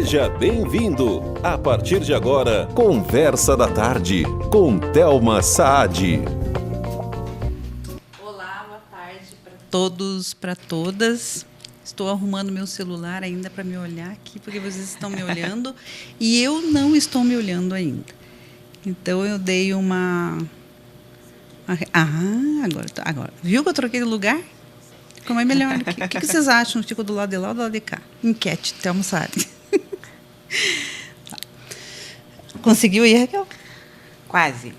Seja bem-vindo. A partir de agora, Conversa da Tarde, com Thelma Saad. Olá, boa tarde para todos, para todas. Estou arrumando meu celular ainda para me olhar aqui, porque vocês estão me olhando e eu não estou me olhando ainda. Então, eu dei uma... agora. Viu que eu troquei de lugar? Como é melhor aqui. O que vocês acham? Fico do lado de lá ou do lado de cá? Enquete, Thelma Saad. Tá. Conseguiu aí, Raquel? Quase.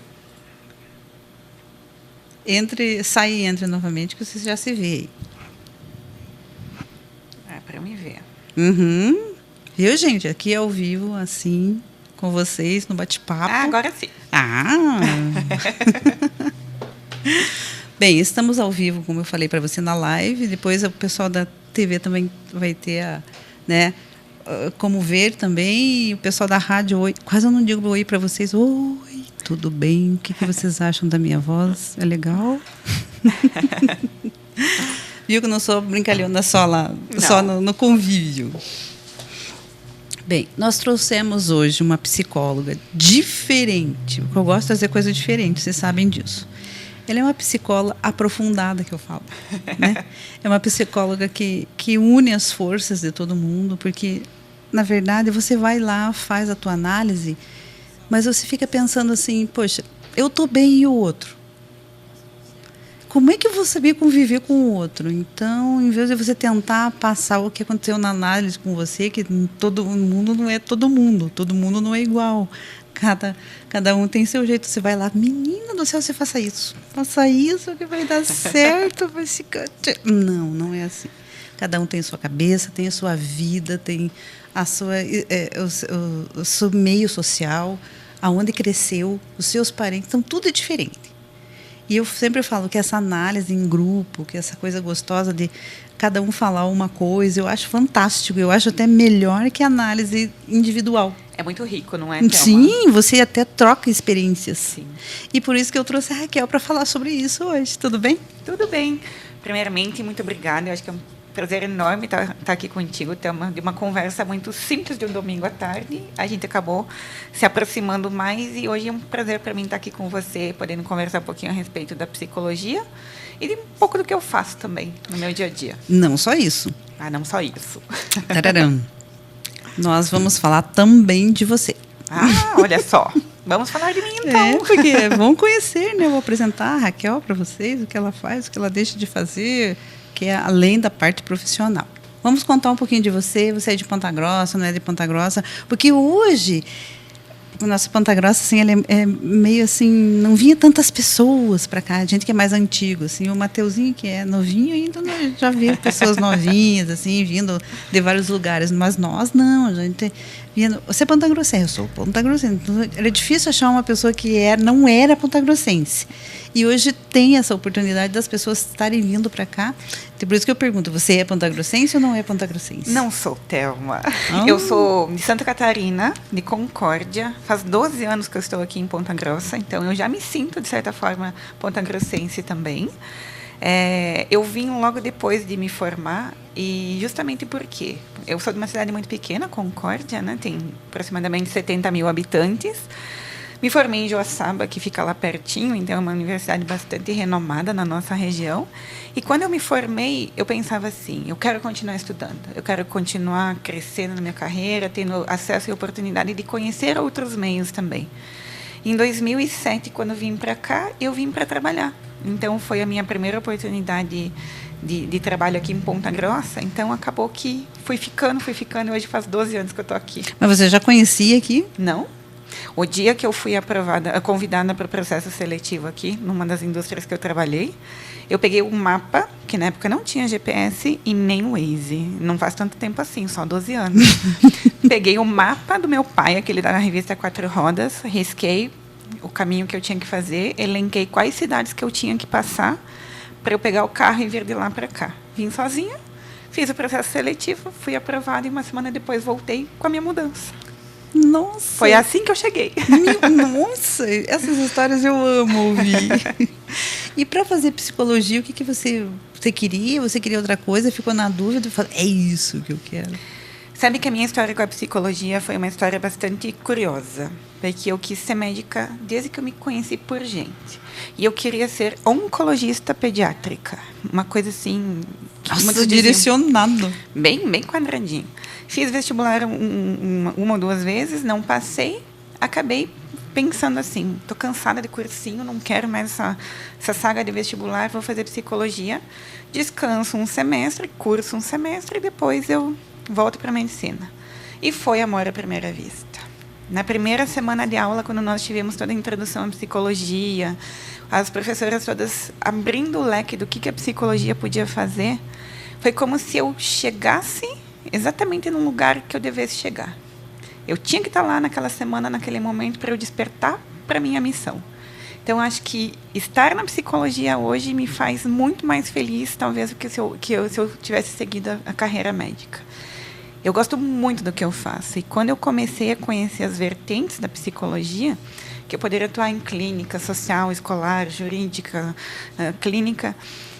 Sai e entre novamente, que você já se vê aí. É para eu me ver. Uhum. Viu, gente? Aqui ao vivo, assim, com vocês, no bate-papo. Agora sim. Bem, estamos ao vivo, como eu falei para você, na live. Depois o pessoal da TV também vai ter, como ver também. E o pessoal da rádio, oi. Quase eu não digo oi para vocês. Oi, tudo bem? O que vocês acham da minha voz? É legal? Viu que eu não sou brincalhona só no convívio. Bem, nós trouxemos hoje uma psicóloga diferente. Eu gosto de fazer coisa diferente, vocês sabem disso. Ela é uma psicóloga aprofundada, que eu falo. Né? É uma psicóloga que une as forças de todo mundo, porque, na verdade, você vai lá, faz a tua análise, mas você fica pensando assim, poxa, eu estou bem e o outro? Como é que eu vou saber conviver com o outro? Então, em vez de você tentar passar o que aconteceu na análise com você, que todo mundo não é todo mundo não é igual. Cada um tem seu jeito. Você vai lá, menina do céu, você faça isso que vai dar certo. Vai ficar... Não é assim. Cada um tem sua cabeça, tem a sua vida, tem o seu meio social, aonde cresceu, os seus parentes, então tudo é diferente. E eu sempre falo que essa análise em grupo, que essa coisa gostosa de cada um falar uma coisa, eu acho fantástico. Eu acho até melhor que a análise individual. É muito rico, não é, Thelma? Sim, você até troca experiências. Sim. E por isso que eu trouxe a Raquel para falar sobre isso hoje. Tudo bem? Tudo bem. Primeiramente, muito obrigada. Eu acho que é um prazer enorme estar aqui contigo, Thelma, de uma conversa muito simples de um domingo à tarde. A gente acabou se aproximando mais e hoje é um prazer para mim estar aqui com você, podendo conversar um pouquinho a respeito da psicologia e de um pouco do que eu faço também no meu dia a dia. Não só isso. Não só isso. Tararam. Nós vamos falar também de você. Olha só. Vamos falar de mim, então. Porque vamos conhecer, né? Eu vou apresentar a Raquel para vocês, o que ela faz, o que ela deixa de fazer, que é além da parte profissional. Vamos contar um pouquinho de você. Você é de Ponta Grossa, não é de Ponta Grossa? Porque hoje, o nosso Ponta Grossa, assim, ele é meio assim, não vinha tantas pessoas para cá, gente que é mais antigo, assim, o Mateuzinho, que é novinho, ainda já viu pessoas novinhas, assim, vindo de vários lugares, mas nós não, a gente vindo. Você é Ponta Grossense, eu sou Ponta Grossense, então era difícil achar uma pessoa que não era Ponta Grossense. E hoje tem essa oportunidade das pessoas estarem vindo para cá. Então, por isso que eu pergunto, você é Ponta Grossense ou não é Ponta Grossense? Não sou, Thelma. Eu sou de Santa Catarina, de Concórdia. Faz 12 anos que eu estou aqui em Ponta Grossa, então eu já me sinto, de certa forma, Ponta Grossense também. Eu vim logo depois de me formar e justamente porque eu sou de uma cidade muito pequena, Concórdia, né? Tem aproximadamente 70 mil habitantes. Me formei em Joaçaba, que fica lá pertinho, então é uma universidade bastante renomada na nossa região. E quando eu me formei, eu pensava assim, eu quero continuar estudando, eu quero continuar crescendo na minha carreira, tendo acesso e oportunidade de conhecer outros meios também. Em 2007, quando eu vim para cá, eu vim para trabalhar. Então, foi a minha primeira oportunidade de trabalho aqui em Ponta Grossa. Então, acabou que fui ficando, e hoje faz 12 anos que eu estou aqui. Mas você já conhecia aqui? Não. O dia que eu fui convidada para o processo seletivo aqui, numa das indústrias que eu trabalhei, eu peguei um mapa, que na época não tinha GPS e nem Waze. Não faz tanto tempo assim, só 12 anos. Peguei o mapa do meu pai, aquele da revista Quatro Rodas, risquei o caminho que eu tinha que fazer, elenquei quais cidades que eu tinha que passar para eu pegar o carro e vir de lá para cá. Vim sozinha, fiz o processo seletivo, fui aprovada e uma semana depois voltei com a minha mudança. Nossa! Foi assim que eu cheguei. Nossa! Essas histórias eu amo ouvir. E para fazer psicologia, o que você queria? Você queria outra coisa? Ficou na dúvida? Falou, é isso que eu quero. Sabe que a minha história com a psicologia foi uma história bastante curiosa, porque eu quis ser médica desde que eu me conheci por gente. E eu queria ser oncologista pediátrica, uma coisa assim... Nossa, direcionado. Bem quadradinho. Fiz vestibular uma ou duas vezes, não passei, acabei pensando assim, estou cansada de cursinho, não quero mais essa saga de vestibular, vou fazer psicologia, descanso um semestre, curso um semestre e depois eu volto para a medicina. E foi amor à primeira vista. Na primeira semana de aula, quando nós tivemos toda a introdução à psicologia, as professoras todas abrindo o leque do que a psicologia podia fazer, foi como se eu chegasse exatamente no lugar que eu devesse chegar. Eu tinha que estar lá naquela semana, naquele momento, para eu despertar para a minha missão. Então, acho que estar na psicologia hoje me faz muito mais feliz, talvez, do que se eu tivesse seguido a carreira médica. Eu gosto muito do que eu faço. E quando eu comecei a conhecer as vertentes da psicologia, que eu poderia atuar em clínica, social, escolar, jurídica, clínica,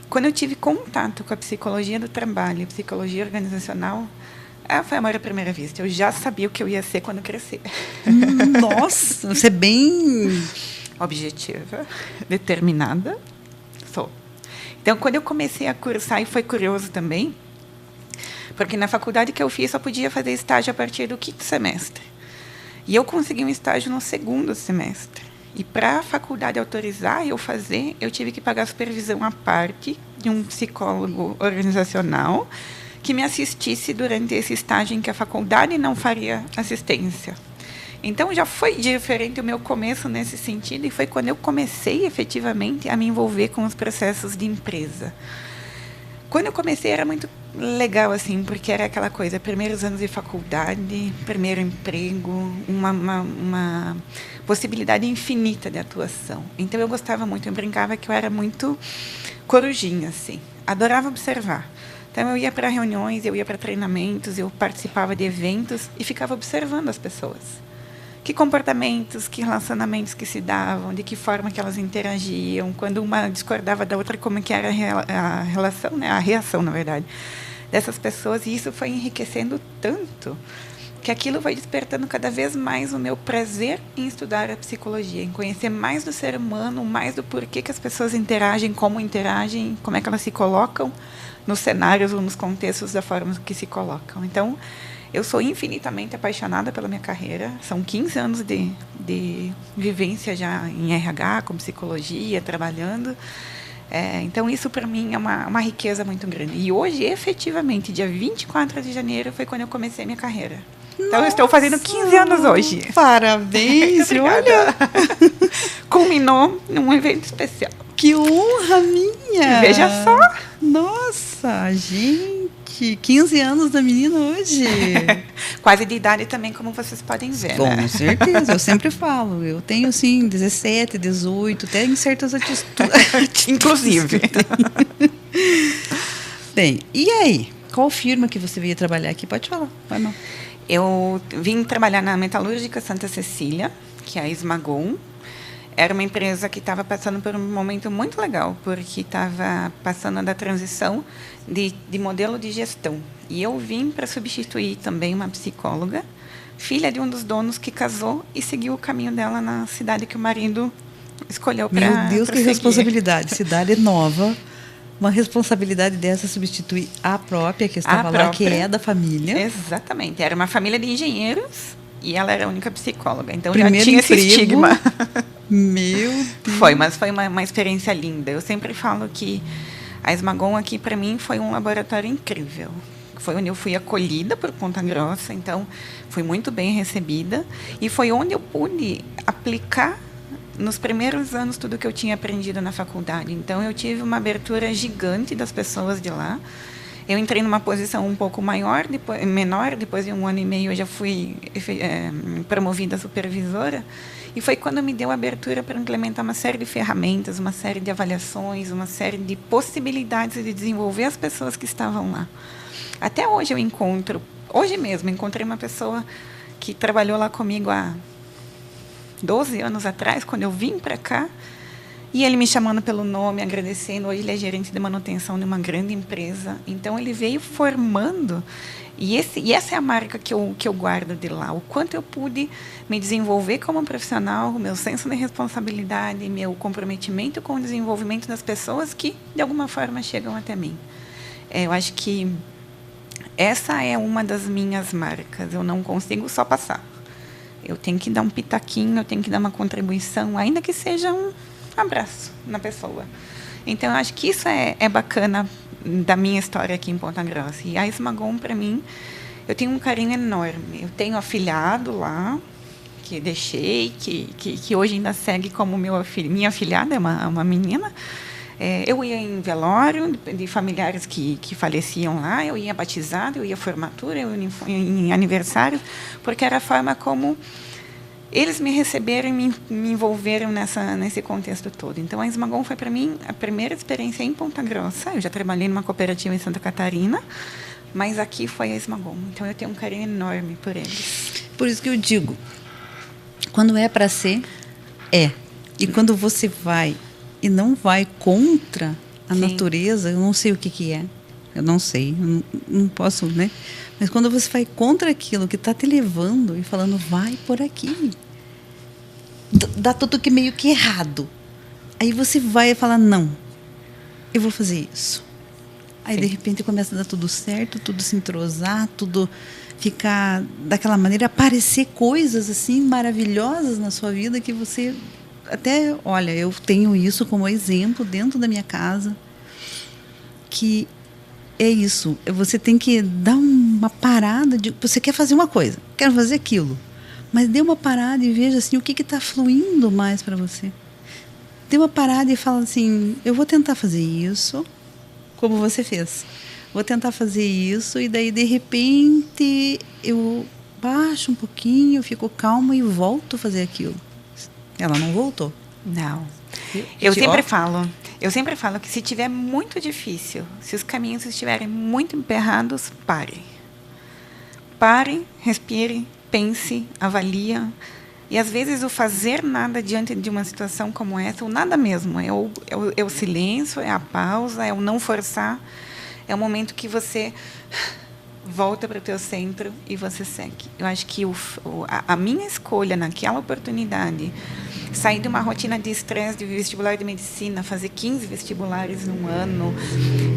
quando eu tive contato com a psicologia do trabalho, psicologia organizacional, foi amor à primeira vista. Eu já sabia o que eu ia ser quando crescer. Nossa, você é bem... objetiva, determinada, sou. Então, quando eu comecei a cursar, e foi curioso também, porque na faculdade que eu fiz, só podia fazer estágio a partir do 5º semestre. E eu consegui um estágio no 2º semestre. E para a faculdade autorizar eu fazer, eu tive que pagar supervisão à parte de um psicólogo organizacional que me assistisse durante esse estágio em que a faculdade não faria assistência. Então, já foi diferente o meu começo nesse sentido, e foi quando eu comecei, efetivamente, a me envolver com os processos de empresa. Quando eu comecei, era muito legal, assim, porque era aquela coisa, primeiros anos de faculdade, primeiro emprego, uma possibilidade infinita de atuação. Então, eu gostava muito, eu brincava que eu era muito corujinha, assim, adorava observar. Então, eu ia para reuniões, eu ia para treinamentos, eu participava de eventos e ficava observando as pessoas. Que comportamentos, que relacionamentos que se davam, de que forma que elas interagiam, quando uma discordava da outra, como que era a relação, né? A reação, na verdade, dessas pessoas. E isso foi enriquecendo tanto que aquilo vai despertando cada vez mais o meu prazer em estudar a psicologia, em conhecer mais do ser humano, mais do porquê que as pessoas interagem, como é que elas se colocam nos cenários ou nos contextos da forma que se colocam. Então, eu sou infinitamente apaixonada pela minha carreira. São 15 anos de vivência já em RH, com psicologia, trabalhando. Então, isso para mim é uma riqueza muito grande. E hoje, efetivamente, dia 24 de janeiro, foi quando eu comecei a minha carreira. Então, eu estou fazendo 15 anos hoje. Parabéns! Olha! Culminou num evento especial. Que honra minha! Veja só! Nossa, gente! 15 anos da menina hoje. Quase de idade também, como vocês podem ver, Com né? certeza, eu sempre falo. Eu tenho, sim, 17, 18, até em certas atitudes. Inclusive. Bem, e aí? Qual firma que você veio trabalhar aqui? Pode falar, vai não. Eu vim trabalhar na Metalúrgica Santa Cecília, que é a Esmagon. Era uma empresa que estava passando por um momento muito legal, porque estava passando da transição de modelo de gestão. E eu vim para substituir também uma psicóloga, filha de um dos donos que casou e seguiu o caminho dela na cidade que o marido escolheu para Meu Deus, que seguir. responsabilidade. Cidade nova. Uma responsabilidade dessa substituir a própria que estava lá, que é da família. Exatamente. Era uma família de engenheiros e ela era a única psicóloga. Então, primeiro já tinha emprego. esse estigma. Meu Deus. Mas foi uma experiência linda. Eu sempre falo que a Esmagon aqui, para mim, foi um laboratório incrível. Foi onde eu fui acolhida por Ponta Grossa, então fui muito bem recebida. E foi onde eu pude aplicar, nos primeiros anos, tudo que eu tinha aprendido na faculdade. Então, eu tive uma abertura gigante das pessoas de lá. Eu entrei numa posição um pouco menor, depois de 1 ano e meio eu já fui promovida a supervisora. E foi quando me deu abertura para implementar uma série de ferramentas, uma série de avaliações, uma série de possibilidades de desenvolver as pessoas que estavam lá. Até hoje eu hoje mesmo, encontrei uma pessoa que trabalhou lá comigo há 12 anos atrás, quando eu vim para cá, E ele me chamando pelo nome, agradecendo. Hoje ele é gerente de manutenção de uma grande empresa. Então, ele veio formando. E essa é a marca que eu guardo de lá. O quanto eu pude me desenvolver como profissional, o meu senso de responsabilidade, meu comprometimento com o desenvolvimento das pessoas que, de alguma forma, chegam até mim. Eu acho que essa é uma das minhas marcas. Eu não consigo só passar. Eu tenho que dar um pitaquinho, eu tenho que dar uma contribuição, ainda que seja um abraço na pessoa. Então, eu acho que isso é bacana da minha história aqui em Ponta Grossa. E a Esmagon, para mim, eu tenho um carinho enorme. Eu tenho afilhado lá, que deixei, que hoje ainda segue como minha afilhada, é uma menina. Eu ia em velório de familiares que faleciam lá, eu ia batizado, eu ia formatura, eu ia em aniversário, porque era a forma como eles me receberam e me envolveram nesse contexto todo. Então, a Esmagon foi, para mim, a primeira experiência em Ponta Grossa. Eu já trabalhei numa cooperativa em Santa Catarina, mas aqui foi a Esmagon. Então, eu tenho um carinho enorme por eles. Por isso que eu digo, quando é para ser, é. E quando você vai e não vai contra a Sim. natureza, eu não sei o que é. Eu não sei, não posso, né? Mas quando você vai contra aquilo que está te levando e falando, vai por aqui, dá tudo que meio que errado. Aí você vai e fala, não, eu vou fazer isso. Aí, de repente, começa a dar tudo certo, tudo se entrosar, tudo ficar daquela maneira, aparecer coisas assim maravilhosas na sua vida que você até, olha, eu tenho isso como exemplo dentro da minha casa, que é isso, você tem que dar uma parada, você quer fazer uma coisa, quero fazer aquilo, mas dê uma parada e veja assim, o que está fluindo mais para você. Dê uma parada e fala assim, eu vou tentar fazer isso, como você fez. Vou tentar fazer isso e daí, de repente, eu baixo um pouquinho, fico calma e volto a fazer aquilo. Ela não voltou. Não. Eu sempre falo que se tiver muito difícil, se os caminhos estiverem muito emperrados, pare. Pare, respire, pense, avalie. E, às vezes, o fazer nada diante de uma situação como essa, o nada mesmo, é o silêncio, é a pausa, é o não forçar, é o momento que você volta para o teu centro e você segue. Eu acho que a minha escolha naquela oportunidade, sair de uma rotina de estresse de vestibular de medicina, fazer 15 vestibulares num ano,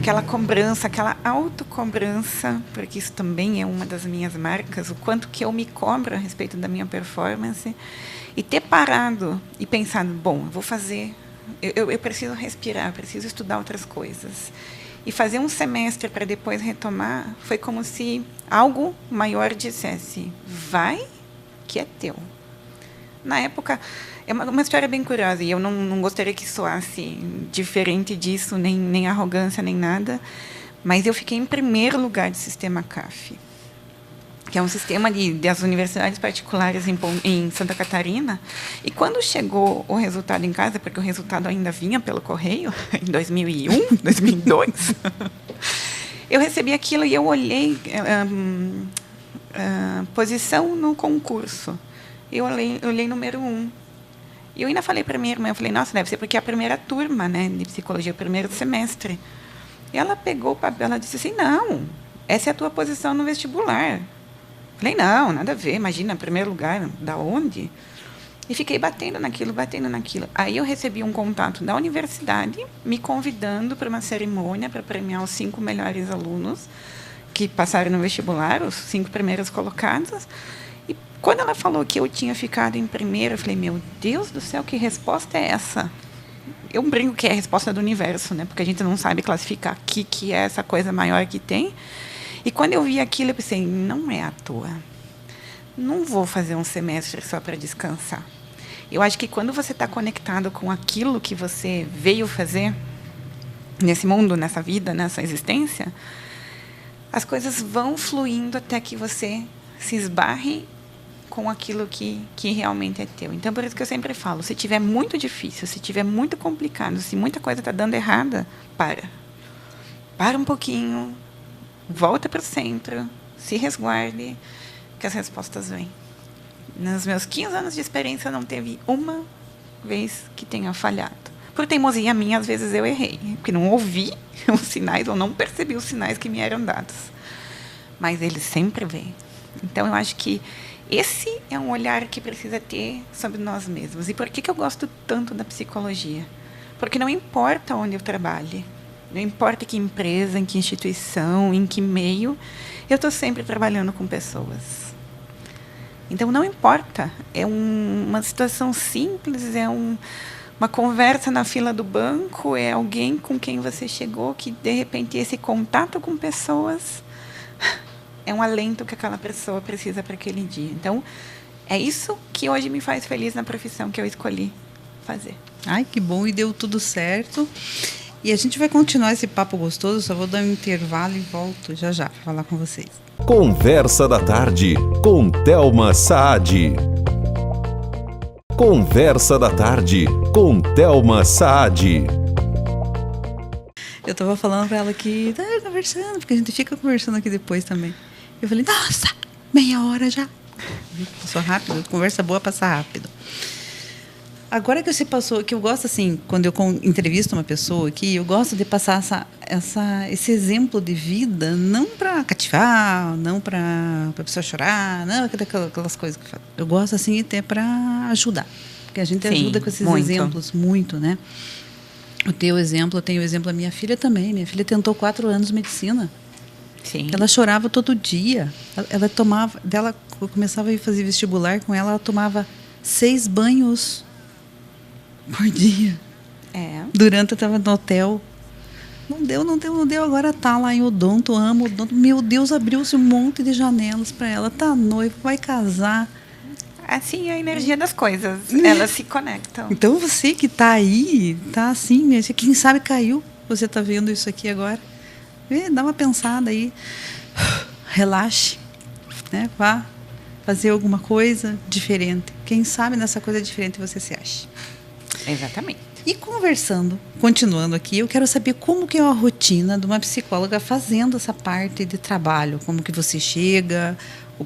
aquela cobrança, aquela autocobrança, porque isso também é uma das minhas marcas, o quanto que eu me cobro a respeito da minha performance, e ter parado e pensado, bom, eu vou fazer, eu preciso respirar, eu preciso estudar outras coisas. E fazer um semestre para depois retomar, foi como se algo maior dissesse, vai que é teu. Na época, é uma história bem curiosa, e eu não gostaria que soasse diferente disso, nem arrogância, nem nada, mas eu fiquei em primeiro lugar de sistema CAF, que é um sistema das universidades particulares em Santa Catarina, e quando chegou o resultado em casa, porque o resultado ainda vinha pelo correio, em 2001, 2002, eu recebi aquilo e eu olhei posição no concurso. Eu olhei número 1. E eu ainda falei para minha irmã, eu falei, nossa, deve ser porque é a primeira turma, né, de psicologia, o primeiro semestre. E ela pegou o papel, ela disse assim, não, essa é a tua posição no vestibular. Falei, não, nada a ver, imagina, primeiro lugar, da onde? E fiquei batendo naquilo. Aí eu recebi um contato da universidade, me convidando para uma cerimônia para premiar os 5 melhores alunos que passaram no vestibular, os 5 primeiros colocados. E quando ela falou que eu tinha ficado em primeiro, eu falei, meu Deus do céu, que resposta é essa? Eu brinco que é a resposta do universo, né? Porque a gente não sabe classificar que é essa coisa maior que tem. E quando eu vi aquilo, eu pensei, não é à toa. Não vou fazer um semestre só para descansar. Eu acho que quando você está conectado com aquilo que você veio fazer nesse mundo, nessa vida, nessa existência, as coisas vão fluindo até que você se esbarre com aquilo que realmente é teu. Então, por isso que eu sempre falo, se tiver muito difícil, se tiver muito complicado, se muita coisa está dando errada, para um pouquinho, volta para o centro, se resguarde, que as respostas vêm. Nos meus 15 anos de experiência, não teve uma vez que tenha falhado. por teimosia minha, às vezes eu errei, porque não ouvi os sinais ou não percebi os sinais que me eram dados. Mas eles sempre vêm. Então, eu acho que esse é um olhar que precisa ter sobre nós mesmos. E por que eu gosto tanto da psicologia? Porque não importa onde eu trabalhe, não importa que empresa, em que instituição, em que meio, eu estou sempre trabalhando com pessoas. Então, não importa. É uma situação simples, é uma conversa na fila do banco, é alguém com quem você chegou, que, de repente, esse contato com pessoas é um alento que aquela pessoa precisa para aquele dia. Então, é isso que hoje me faz feliz na profissão que eu escolhi fazer. Ai, que bom, e deu tudo certo. E a gente vai continuar esse papo gostoso, só vou dar um intervalo e volto já para falar com vocês. Conversa da Tarde, com Thelma Saad. Conversa da Tarde, com Thelma Saad. Eu estava falando para ela que conversando, porque a gente fica conversando aqui depois também. Eu falei, nossa, meia hora já. Passou rápido, conversa boa passa rápido. Agora que você passou, que eu gosto assim, quando eu entrevisto uma pessoa aqui, eu gosto de passar esse exemplo de vida, não para cativar, não para a pessoa chorar, não aquelas coisas que fala. Eu gosto assim até para ajudar, porque a gente ajuda com esses exemplos muito, né? O teu exemplo, eu tenho o exemplo da minha filha também. Minha filha tentou 4 anos de medicina. Sim. Ela chorava todo dia. Ela começava a fazer vestibular com ela tomava 6 banhos por dia. Durante eu estava no hotel. Não deu. Agora tá lá em Odonto, amo Odonto. Meu Deus, abriu-se um monte de janelas para ela. Tá noiva, vai casar. Assim é a energia das coisas. Elas se conectam. Então você que tá aí, tá assim, quem sabe caiu. Você tá vendo isso aqui agora. Dá uma pensada aí. Relaxe, né? Vá fazer alguma coisa diferente. Quem sabe nessa coisa diferente você se acha. Exatamente. E conversando, continuando aqui, eu quero saber como que é a rotina de uma psicóloga fazendo essa parte de trabalho. Como que você chega,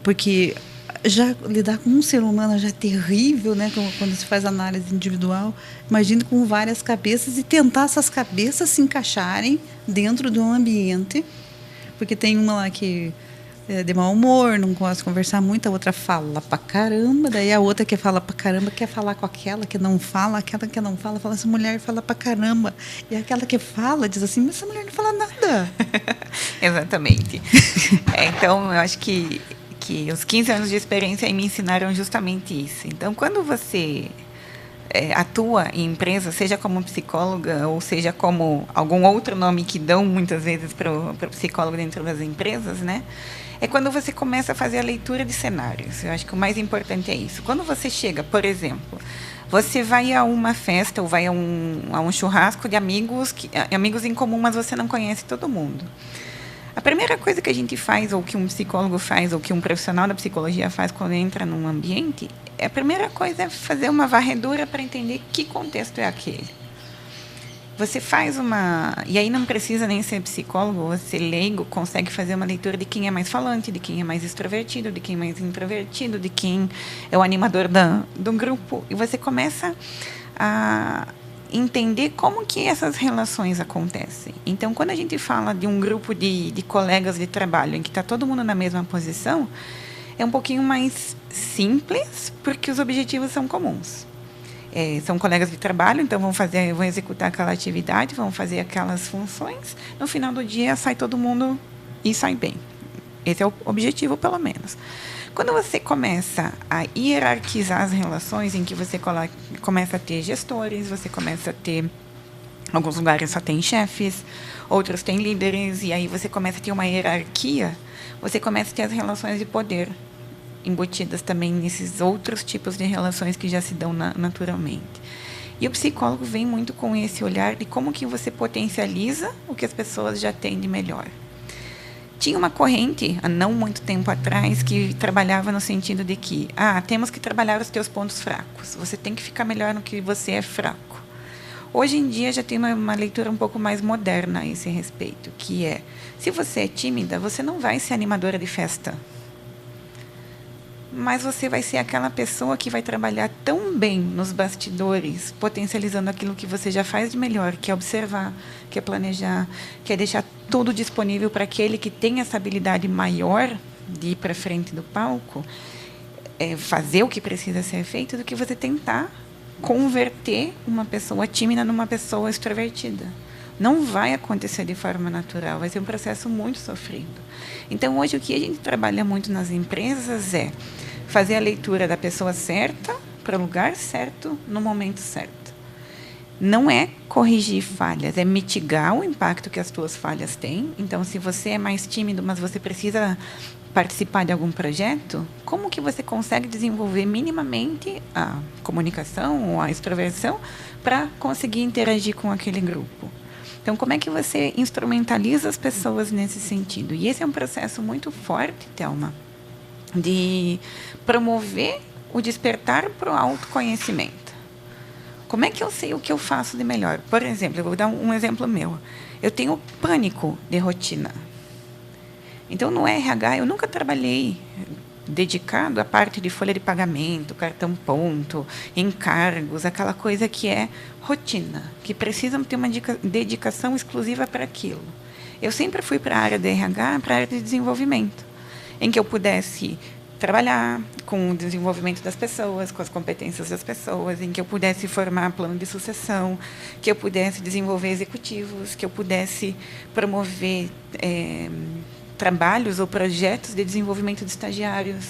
porque já lidar com um ser humano já é terrível, né? Quando se faz análise individual. Imagine com várias cabeças e tentar essas cabeças se encaixarem dentro de um ambiente. Porque tem uma lá que é de mau humor, não gosta de conversar muito, a outra fala pra caramba, daí a outra que fala pra caramba quer falar com aquela que não fala, aquela que não fala, essa mulher fala pra caramba. E aquela que fala diz assim, mas essa mulher não fala nada. Exatamente. Então, eu acho que os 15 anos de experiência aí me ensinaram justamente isso. Então, quando você atua em empresa, seja como psicóloga ou seja como algum outro nome que dão muitas vezes para o psicólogo dentro das empresas, né? É quando você começa a fazer a leitura de cenários. Eu acho que o mais importante é isso. Quando você chega, por exemplo, você vai a uma festa ou vai a um churrasco de amigos em comum, mas você não conhece todo mundo. A primeira coisa que a gente faz, ou que um psicólogo faz, ou que um profissional da psicologia faz quando entra num ambiente, a primeira coisa é fazer uma varredura para entender que contexto é aquele. Você faz e aí não precisa nem ser psicólogo, você leigo, consegue fazer uma leitura de quem é mais falante, de quem é mais extrovertido, de quem é mais introvertido, de quem é o animador do grupo. E você começa a entender como que essas relações acontecem. Então, quando a gente fala de um grupo de colegas de trabalho em que está todo mundo na mesma posição, é um pouquinho mais simples, porque os objetivos são comuns. São colegas de trabalho, então vão executar aquela atividade, vão fazer aquelas funções. No final do dia, sai todo mundo e sai bem. Esse é o objetivo, pelo menos. Quando você começa a hierarquizar as relações, em que você começa a ter gestores, você começa a ter... Alguns lugares só tem chefes, outros têm líderes, e aí você começa a ter uma hierarquia, você começa a ter as relações de poder embutidas também nesses outros tipos de relações que já se dão naturalmente. E o psicólogo vem muito com esse olhar de como que você potencializa o que as pessoas já têm de melhor. Tinha uma corrente, há não muito tempo atrás, que trabalhava no sentido de que temos que trabalhar os teus pontos fracos. Você tem que ficar melhor no que você é fraco. Hoje em dia já tem uma leitura um pouco mais moderna a esse respeito, que é, se você é tímida, você não vai ser animadora de festa. mas você vai ser aquela pessoa que vai trabalhar tão bem nos bastidores, potencializando aquilo que você já faz de melhor, que é observar, que é planejar, que é deixar tudo disponível para aquele que tem essa habilidade maior de ir para frente do palco, fazer o que precisa ser feito, do que você tentar converter uma pessoa tímida numa pessoa extrovertida. Não vai acontecer de forma natural, vai ser um processo muito sofrido. Então, hoje, o que a gente trabalha muito nas empresas é fazer a leitura da pessoa certa, para o lugar certo, no momento certo. Não é corrigir falhas, é mitigar o impacto que as tuas falhas têm. Então, se você é mais tímido, mas você precisa participar de algum projeto, como que você consegue desenvolver minimamente a comunicação ou a extroversão para conseguir interagir com aquele grupo? Então, como é que você instrumentaliza as pessoas nesse sentido? E esse é um processo muito forte, Thelma, de promover o despertar para o autoconhecimento. Como é que eu sei o que eu faço de melhor? Por exemplo, eu vou dar um exemplo meu. Eu tenho pânico de rotina. Então, no RH, eu nunca trabalhei dedicado à parte de folha de pagamento, cartão ponto, encargos, aquela coisa que é rotina, que precisam ter uma dedicação exclusiva para aquilo. Eu sempre fui para a área de RH, para a área de desenvolvimento, em que eu pudesse trabalhar com o desenvolvimento das pessoas, com as competências das pessoas, em que eu pudesse formar plano de sucessão, que eu pudesse desenvolver executivos, que eu pudesse promover trabalhos ou projetos de desenvolvimento de estagiários.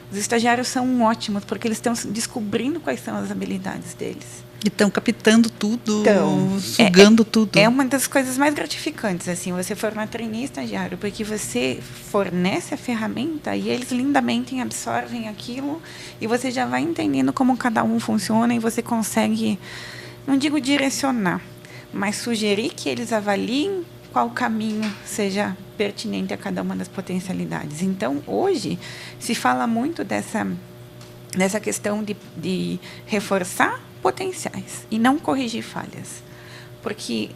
Os estagiários são ótimos, porque eles estão descobrindo quais são as habilidades deles. E estão captando tudo, sugando tudo. É uma das coisas mais gratificantes, assim, você formar trainee estagiário, porque você fornece a ferramenta e eles lindamente absorvem aquilo e você já vai entendendo como cada um funciona e você consegue, não digo direcionar, mas sugerir que eles avaliem qual caminho seja pertinente a cada uma das potencialidades. Então, hoje, se fala muito dessa questão de reforçar potenciais e não corrigir falhas. Porque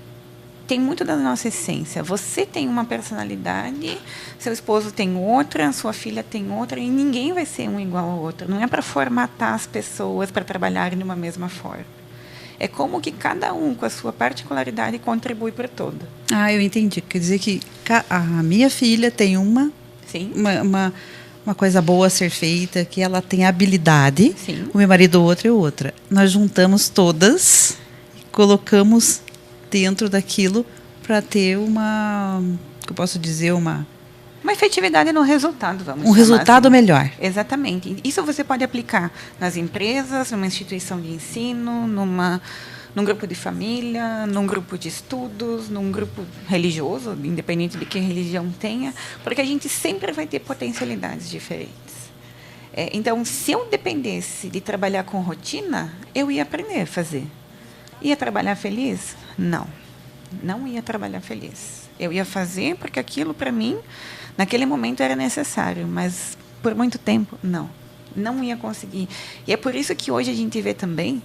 tem muito da nossa essência. Você tem uma personalidade, seu esposo tem outra, sua filha tem outra, e ninguém vai ser um igual ao outro. Não é para formatar as pessoas para trabalharem de uma mesma forma. É como que cada um, com a sua particularidade, contribui para o todo. Ah, eu entendi. Quer dizer que a minha filha tem uma coisa boa a ser feita, que ela tem habilidade. Sim. O meu marido outra e outra. Nós juntamos todas e colocamos dentro daquilo para ter que eu posso dizer, uma efetividade no resultado, vamos um resultado assim. melhor. Exatamente. Isso você pode aplicar nas empresas, numa instituição de ensino, num grupo de família, num grupo de estudos, num grupo religioso, independente de que religião tenha, porque a gente sempre vai ter potencialidades diferentes. Então, se eu dependesse de trabalhar com rotina, eu ia aprender a fazer. Ia trabalhar feliz? Não. Não ia trabalhar feliz. Eu ia fazer porque aquilo, para mim, naquele momento era necessário, mas por muito tempo, não. Não ia conseguir. E é por isso que hoje a gente vê também,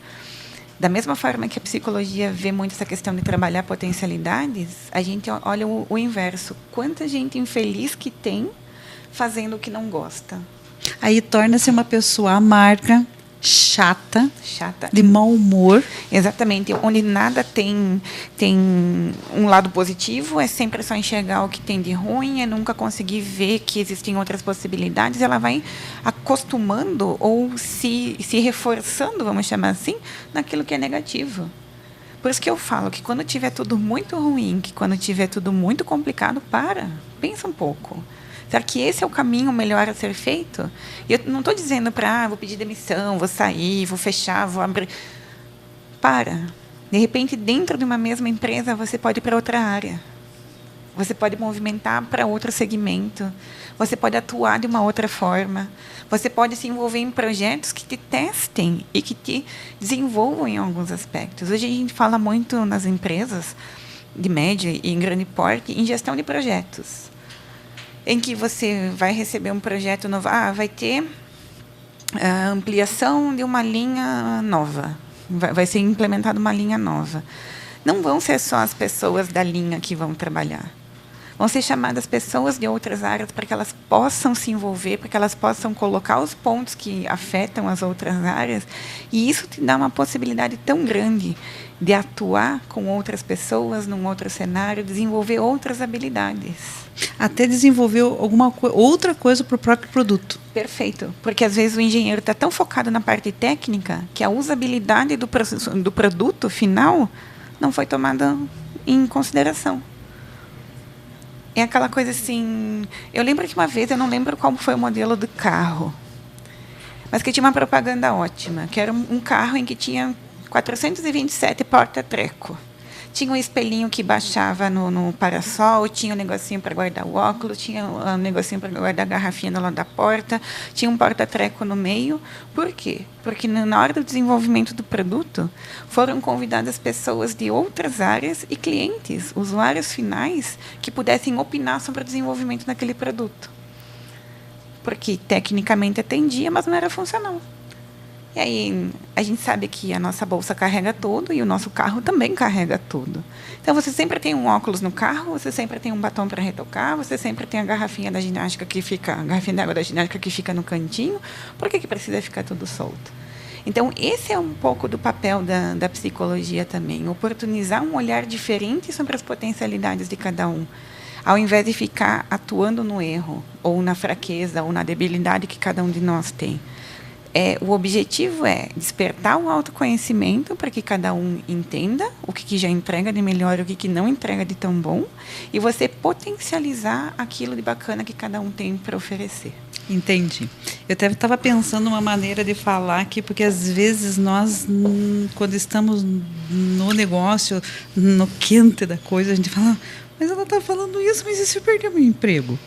da mesma forma que a psicologia vê muito essa questão de trabalhar potencialidades, a gente olha o inverso. Quanta gente infeliz que tem fazendo o que não gosta. Aí torna-se uma pessoa amarga, chata, de mau humor. Exatamente. Onde nada tem um lado positivo, é sempre só enxergar o que tem de ruim, é nunca conseguir ver que existem outras possibilidades. Ela vai acostumando ou se reforçando, vamos chamar assim, naquilo que é negativo. Por isso que eu falo que quando tiver tudo muito ruim, que quando tiver tudo muito complicado, pensa um pouco. Será que esse é o caminho melhor a ser feito? E eu não estou dizendo vou pedir demissão, vou sair, vou fechar, vou abrir. De repente, dentro de uma mesma empresa, você pode ir para outra área. Você pode movimentar para outro segmento. Você pode atuar de uma outra forma. Você pode se envolver em projetos que te testem e que te desenvolvam em alguns aspectos. Hoje a gente fala muito nas empresas de médio e em grande porte em gestão de projetos, em que você vai receber um projeto novo. Vai ter a ampliação de uma linha nova. Vai ser implementada uma linha nova. Não vão ser só as pessoas da linha que vão trabalhar. Vão ser chamadas pessoas de outras áreas para que elas possam se envolver, para que elas possam colocar os pontos que afetam as outras áreas. E isso te dá uma possibilidade tão grande de atuar com outras pessoas num outro cenário, desenvolver outras habilidades. Até desenvolver outra coisa para o próprio produto. Perfeito, porque às vezes o engenheiro está tão focado na parte técnica que a usabilidade do produto final não foi tomada em consideração. É aquela coisa assim... Eu lembro que uma vez, eu não lembro qual foi o modelo do carro, mas que tinha uma propaganda ótima, que era um carro em que tinha 427 porta-treco. Tinha um espelhinho que baixava no parasol, tinha um negocinho para guardar o óculos, tinha um negocinho para guardar a garrafinha do lado da porta, tinha um porta-treco no meio. Por quê? Porque na hora do desenvolvimento do produto, foram convidadas pessoas de outras áreas e clientes, usuários finais, que pudessem opinar sobre o desenvolvimento daquele produto. Porque tecnicamente atendia, mas não era funcional. E aí, a gente sabe que a nossa bolsa carrega tudo e o nosso carro também carrega tudo. Então, você sempre tem um óculos no carro, você sempre tem um batom para retocar, você sempre tem a garrafinha da ginástica que fica, a garrafinha d'água da ginástica que fica no cantinho. Por que precisa ficar tudo solto? Então, esse é um pouco do papel da psicologia também, oportunizar um olhar diferente sobre as potencialidades de cada um, ao invés de ficar atuando no erro, ou na fraqueza, ou na debilidade que cada um de nós tem. O objetivo é despertar o autoconhecimento para que cada um entenda o que já entrega de melhor e o que não entrega de tão bom, e você potencializar aquilo de bacana que cada um tem para oferecer. Entendi. Eu até estava pensando uma maneira de falar aqui, porque às vezes nós, quando estamos no negócio, no quente da coisa, a gente fala, mas ela está falando isso, mas e se eu perder meu emprego?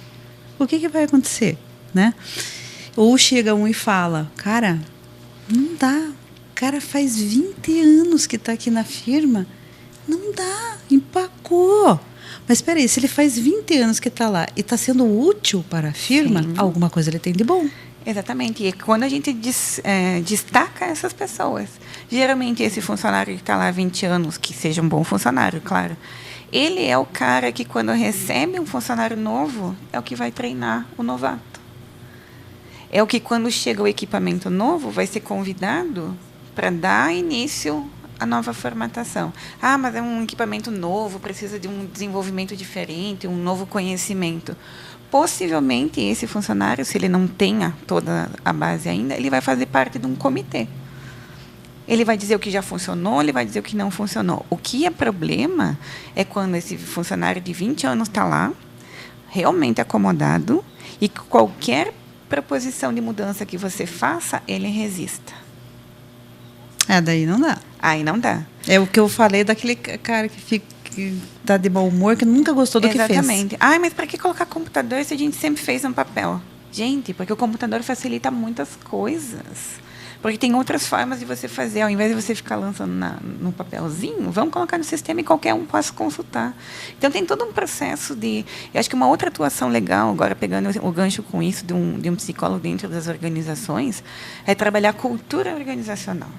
O que vai acontecer? Né? Ou chega um e fala, cara, não dá. O cara faz 20 anos que está aqui na firma. Não dá, empacou. Mas espera aí, se ele faz 20 anos que está lá e está sendo útil para a firma, sim, alguma coisa ele tem de bom. Exatamente. E quando a gente destaca essas pessoas, geralmente esse funcionário que está lá há 20 anos, que seja um bom funcionário, claro, ele é o cara que, quando recebe um funcionário novo, é o que vai treinar o novato. É o que, quando chega o equipamento novo, vai ser convidado para dar início à nova formatação. Ah, mas é um equipamento novo, precisa de um desenvolvimento diferente, um novo conhecimento. Possivelmente, esse funcionário, se ele não tenha toda a base ainda, ele vai fazer parte de um comitê. Ele vai dizer o que já funcionou, ele vai dizer o que não funcionou. O que é problema é quando esse funcionário de 20 anos está lá, realmente acomodado, e qualquer proposição de mudança que você faça, ele resista. Daí não dá. Aí não dá. É o que eu falei daquele cara que está de mau humor, que nunca gostou do que fez. Exatamente. Mas para que colocar computador se a gente sempre fez no papel? Gente, porque o computador facilita muitas coisas. Porque tem outras formas de você fazer. Ao invés de você ficar lançando no papelzinho, vamos colocar no sistema e qualquer um possa consultar. Então, tem todo um processo de... Eu acho que uma outra atuação legal, agora pegando o gancho com isso, de um psicólogo dentro das organizações, é trabalhar a cultura organizacional.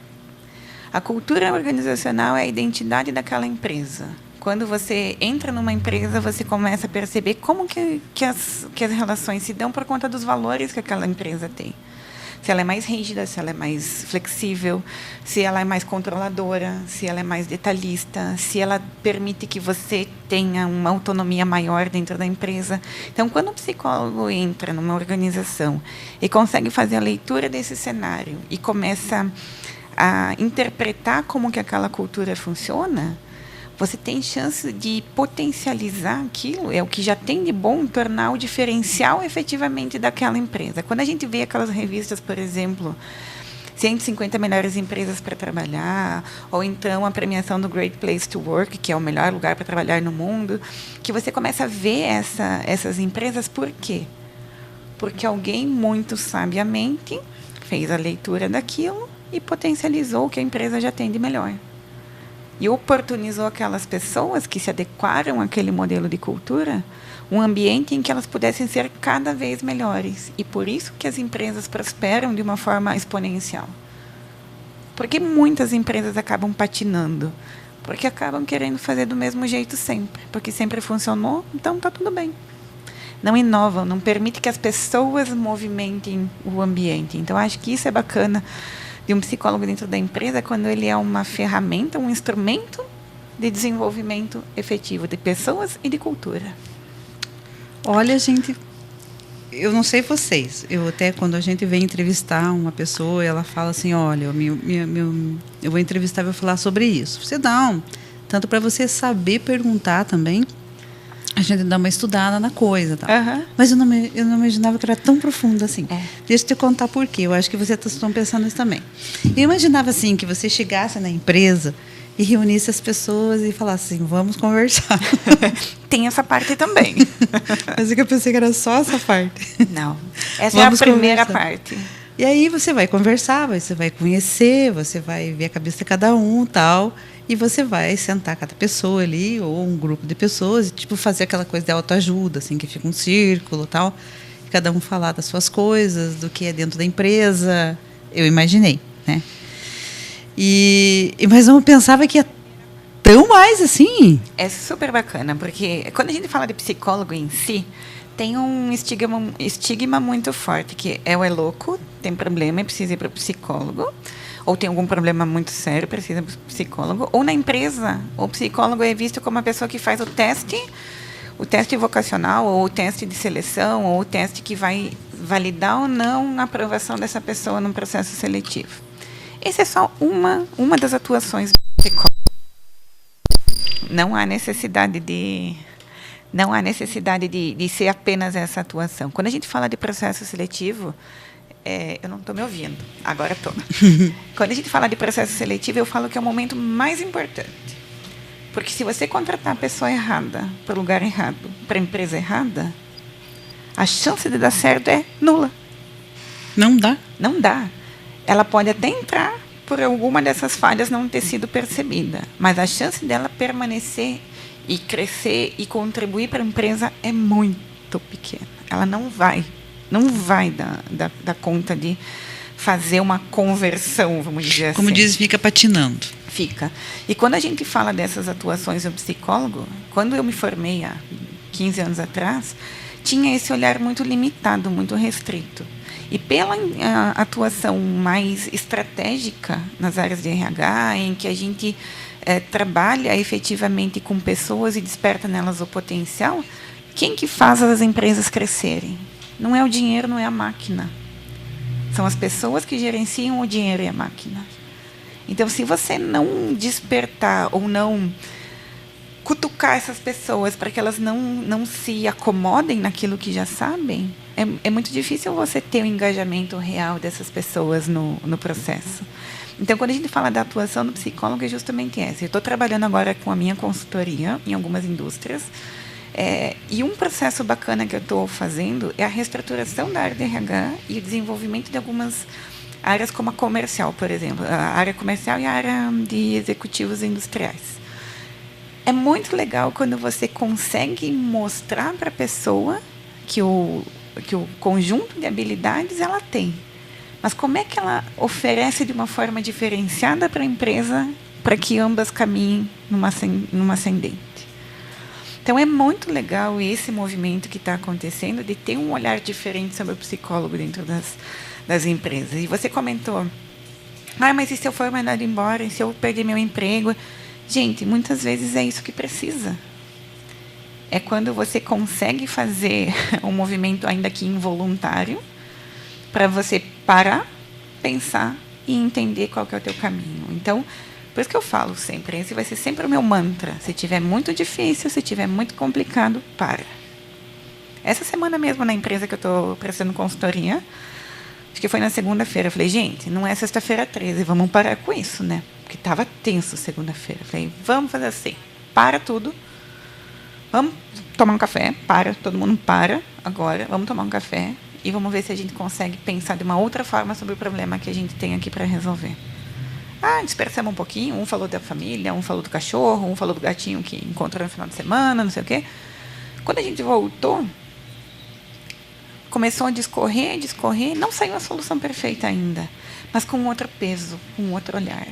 A cultura organizacional é a identidade daquela empresa. Quando você entra numa empresa, você começa a perceber como que as relações se dão por conta dos valores que aquela empresa tem. Se ela é mais rígida, se ela é mais flexível, se ela é mais controladora, se ela é mais detalhista, se ela permite que você tenha uma autonomia maior dentro da empresa. Então, quando o psicólogo entra numa organização e consegue fazer a leitura desse cenário e começa a interpretar como que aquela cultura funciona, você tem chance de potencializar aquilo, é o que já tem de bom, tornar o diferencial efetivamente daquela empresa. Quando a gente vê aquelas revistas, por exemplo, 150 melhores empresas para trabalhar, ou então a premiação do Great Place to Work, que é o melhor lugar para trabalhar no mundo, que você começa a ver essas empresas. Por quê? Porque alguém muito sabiamente fez a leitura daquilo e potencializou o que a empresa já tem de melhor. E oportunizou aquelas pessoas que se adequaram àquele modelo de cultura, um ambiente em que elas pudessem ser cada vez melhores. E por isso que as empresas prosperam de uma forma exponencial. Porque muitas empresas acabam patinando. porque acabam querendo fazer do mesmo jeito sempre, porque sempre funcionou, então está tudo bem. Não inovam, não permite que as pessoas movimentem o ambiente. Então, acho que isso é bacana de um psicólogo dentro da empresa, quando ele é uma ferramenta, um instrumento de desenvolvimento efetivo de pessoas e de cultura. Olha, gente, eu não sei vocês, eu até quando a gente vem entrevistar uma pessoa, ela fala assim, olha, eu vou entrevistar, vou falar sobre isso. Você não, tanto para você saber perguntar também, a gente dá uma estudada na coisa, tá? Uhum. Mas eu não imaginava que era tão profundo assim. Deixa eu te contar por quê. Eu acho que vocês estão pensando nisso também. Eu imaginava assim que você chegasse na empresa e reunisse as pessoas e falasse assim, vamos conversar. Tem essa parte também. Mas é que eu pensei que era só essa parte. Não, essa é a primeira parte. E aí você vai conversar, você vai conhecer, você vai ver a cabeça de cada um, tal. E você vai sentar cada pessoa ali, ou um grupo de pessoas, e tipo, fazer aquela coisa de autoajuda, assim, que fica um círculo e tal. E cada um falar das suas coisas, do que é dentro da empresa. Eu imaginei, né? Mas eu não pensava que ia tão mais assim. É super bacana, porque quando a gente fala de psicólogo em si, tem um estigma muito forte, que é louco, tem problema e precisa ir para o psicólogo. Ou tem algum problema muito sério, precisa de psicólogo. Ou na empresa, o psicólogo é visto como a pessoa que faz o teste vocacional, ou o teste de seleção, ou o teste que vai validar ou não a aprovação dessa pessoa num processo seletivo. Essa é só uma das atuações do psicólogo. Não há necessidade de ser apenas essa atuação. Quando a gente fala de processo seletivo, eu não estou me ouvindo, agora estou. Quando a gente fala de processo seletivo, eu falo que é o momento mais importante. Porque se você contratar a pessoa errada, para o lugar errado, para a empresa errada, a chance de dar certo é nula. Não dá? Não dá. Ela pode até entrar por alguma dessas falhas não ter sido percebida, mas a chance dela permanecer e crescer e contribuir para a empresa é muito pequena. Ela não vai dar conta de fazer uma conversão, vamos dizer assim. Como diz, fica patinando. Fica. E quando a gente fala dessas atuações do psicólogo, quando eu me formei há 15 anos atrás, tinha esse olhar muito limitado, muito restrito. E pela atuação mais estratégica nas áreas de RH, em que a gente trabalha efetivamente com pessoas e desperta nelas o potencial, quem que faz as empresas crescerem? Não é o dinheiro, não é a máquina. São as pessoas que gerenciam o dinheiro e a máquina. Então, se você não despertar ou não cutucar essas pessoas para que elas não se acomodem naquilo que já sabem, é muito difícil você ter o engajamento real dessas pessoas no processo. Então, quando a gente fala da atuação do psicólogo, é justamente essa. Eu estou trabalhando agora com a minha consultoria em algumas indústrias, e um processo bacana que eu estou fazendo é a reestruturação da área de RH e o desenvolvimento de algumas áreas como a comercial, por exemplo. A área comercial e a área de executivos industriais. É muito legal quando você consegue mostrar para a pessoa que o conjunto de habilidades ela tem. Mas como é que ela oferece de uma forma diferenciada para a empresa para que ambas caminhem numa ascendente? Então, é muito legal esse movimento que está acontecendo de ter um olhar diferente sobre o psicólogo dentro das empresas. E você comentou, mas e se eu for mandado embora? E se eu perder meu emprego? Gente, muitas vezes é isso que precisa. É quando você consegue fazer um movimento ainda que involuntário para você parar, pensar e entender qual que é o teu caminho. Então, por isso que eu falo sempre, esse vai ser sempre o meu mantra. Se tiver muito difícil, se tiver muito complicado, para. Essa semana mesmo, na empresa que eu estou prestando consultoria, acho que foi na segunda-feira, eu falei, gente, não é sexta-feira 13, vamos parar com isso, né? Porque estava tenso segunda-feira. Eu falei, vamos fazer assim, para tudo, vamos tomar um café, todo mundo para agora, vamos tomar um café e vamos ver se a gente consegue pensar de uma outra forma sobre o problema que a gente tem aqui para resolver. Dispersamos um pouquinho, um falou da família, um falou do cachorro, um falou do gatinho que encontrou no final de semana, não sei o quê. Quando a gente voltou, começou a discorrer, não saiu a solução perfeita ainda, mas com outro peso, com outro olhar.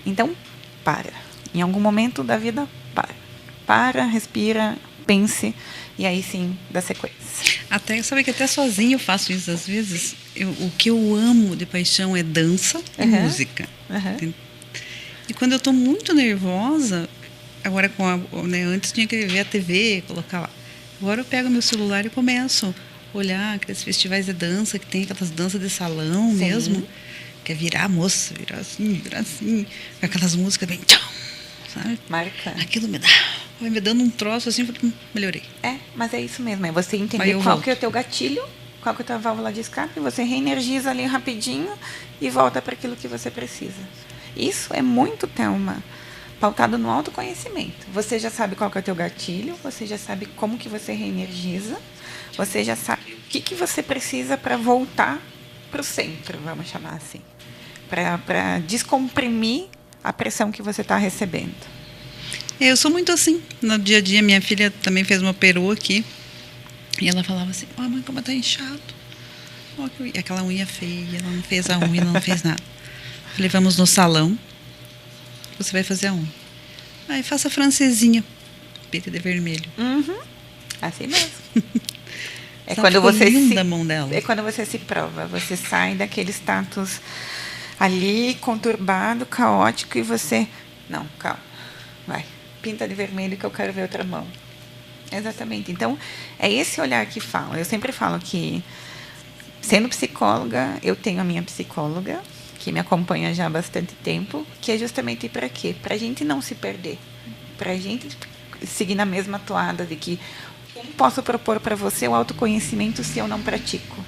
Então, para. Em algum momento da vida, para, respira, pense, e aí sim, dá sequência. Sabe que até sozinho eu faço isso às vezes. O que eu amo de paixão é dança e música. E quando eu estou muito nervosa, agora antes tinha que ver a TV, colocar lá. Agora eu pego meu celular e começo a olhar aqueles festivais de dança, que tem aquelas danças de salão mesmo, que é virar a moça, virar assim, com aquelas músicas bem tchau, sabe? Marca. Aquilo vai me dando um troço assim, melhorei. Mas é isso mesmo, é você entender qual que é o teu gatilho, qual que é a tua válvula de escape, você reenergiza ali rapidinho e volta para aquilo que você precisa. Isso é muito, Thelma, pautado no autoconhecimento. Você já sabe qual que é o teu gatilho, você já sabe como que você reenergiza, você já sabe o que você precisa para voltar para o centro, vamos chamar assim, para descomprimir a pressão que você está recebendo. Eu sou muito assim. No dia a dia, minha filha também fez uma peru aqui. E ela falava assim, mãe, como tá inchado. E aquela unha feia, ela não fez a unha, ela não fez nada. Falei, vamos no salão. Você vai fazer a unha. Aí faça a francesinha. Pita de vermelho. Assim mesmo. É Ela quando você linda a mão dela. É quando você se prova. Você sai daquele status ali, conturbado, caótico, e você... Não, calma. Vai. Pinta de vermelho que eu quero ver outra mão. Exatamente. Então, é esse olhar que fala. Eu sempre falo que, sendo psicóloga, eu tenho a minha psicóloga, que me acompanha já há bastante tempo, que é justamente para quê? Para a gente não se perder. Para a gente seguir na mesma toada de que eu posso propor para você o autoconhecimento se eu não pratico.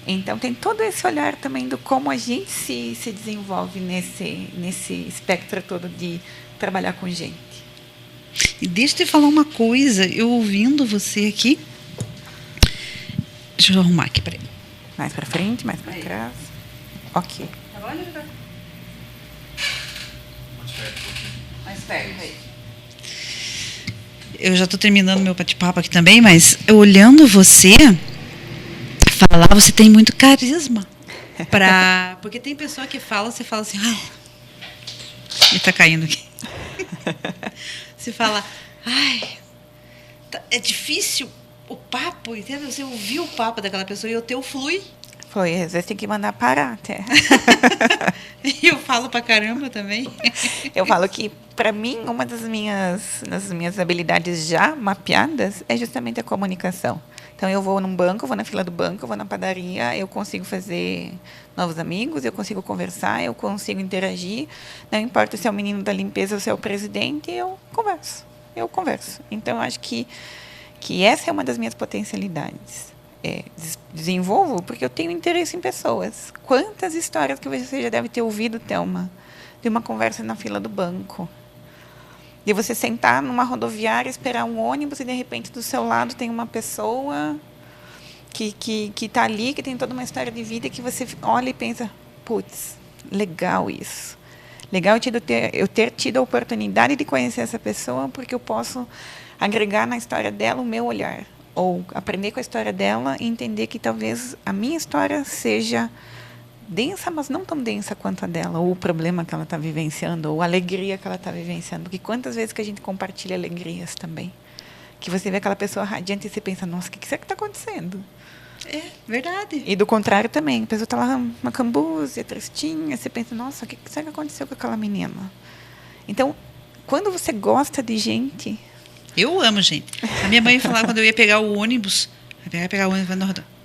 Então, tem todo esse olhar também do como a gente se desenvolve nesse espectro todo de trabalhar com gente. E deixa eu te falar uma coisa, eu ouvindo você aqui, deixa eu arrumar aqui, peraí. Mais para frente, mais para trás. Ok. Tá bom, Nico? Mais perto aí. Eu já estou terminando meu bate-papo aqui também, mas olhando você, você tem muito carisma. Porque tem pessoa que fala, você fala assim, e tá caindo aqui. Você fala, é difícil o papo, entendeu? Você ouviu o papo daquela pessoa e o teu flui. Foi, às vezes tem que mandar parar até. E eu falo pra caramba também. Eu falo que, para mim, uma das minhas habilidades já mapeadas é justamente a comunicação. Então, eu vou num banco, vou na fila do banco, vou na padaria, eu consigo fazer novos amigos, eu consigo conversar, eu consigo interagir. Não importa se é o menino da limpeza ou se é o presidente, eu converso. Então, eu acho que essa é uma das minhas potencialidades. Desenvolvo porque eu tenho interesse em pessoas. Quantas histórias que você já deve ter ouvido, Thelma, de uma conversa na fila do banco? De você sentar numa rodoviária, esperar um ônibus e, de repente, do seu lado tem uma pessoa que está ali, que tem toda uma história de vida, que você olha e pensa, putz, legal isso. Legal eu ter tido a oportunidade de conhecer essa pessoa, porque eu posso agregar na história dela o meu olhar. Ou aprender com a história dela e entender que talvez a minha história seja densa, mas não tão densa quanto a dela, ou o problema que ela está vivenciando, ou a alegria que ela está vivenciando. Porque quantas vezes que a gente compartilha alegrias também, que você vê aquela pessoa radiante e você pensa, nossa, o que será que está acontecendo? É verdade. E do contrário também, a pessoa está lá uma cambúzia, tristinha, você pensa, nossa, o que será que aconteceu com aquela menina? Então, quando você gosta de gente... Eu amo gente. A minha mãe falava quando eu ia pegar o ônibus,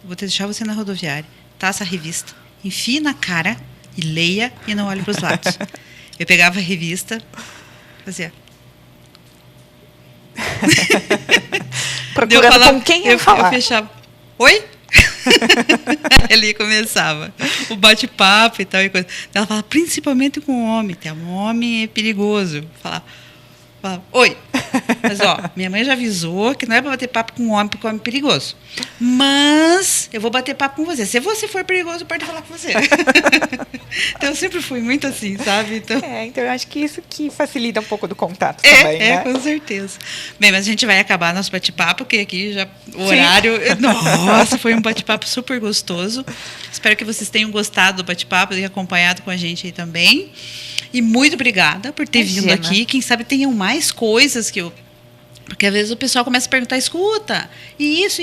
vou deixar você na rodoviária, tá essa revista, enfie na cara e leia e não olhe para os lados. Eu pegava a revista, fazia... Procurando falava, com quem ia falar. Eu fechava, oi? Ali começava o bate-papo e tal. E coisa. Ela fala, principalmente com o homem. O homem é perigoso. Falava, oi. Mas, ó, minha mãe já avisou que não é pra bater papo com homem, porque homem é perigoso. Mas eu vou bater papo com você. Se você for perigoso, eu paro de falar com você. Então, eu sempre fui muito assim, sabe? Então eu acho que isso que facilita um pouco do contato também, né? Com certeza. Bem, mas a gente vai acabar nosso bate-papo, porque aqui já o horário... Nossa, foi um bate-papo super gostoso. Espero que vocês tenham gostado do bate-papo e acompanhado com a gente aí também. E muito obrigada por ter vindo aqui. Quem sabe tenham mais coisas que eu... Porque às vezes o pessoal começa a perguntar, escuta, e isso.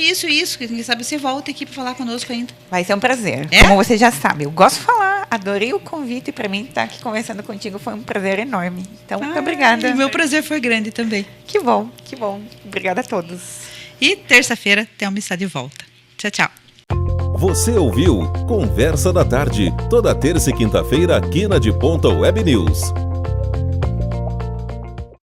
Quem sabe você volta aqui para falar conosco ainda. Vai ser um prazer. Como você já sabe, eu gosto de falar, adorei o convite, e para mim estar aqui conversando contigo foi um prazer enorme. Então, muito obrigada. O meu prazer foi grande também. Que bom. Obrigada a todos. E terça-feira, Thelma está de volta. Tchau, tchau. Você ouviu Conversa da Tarde, toda terça e quinta-feira aqui na De Ponta Web News.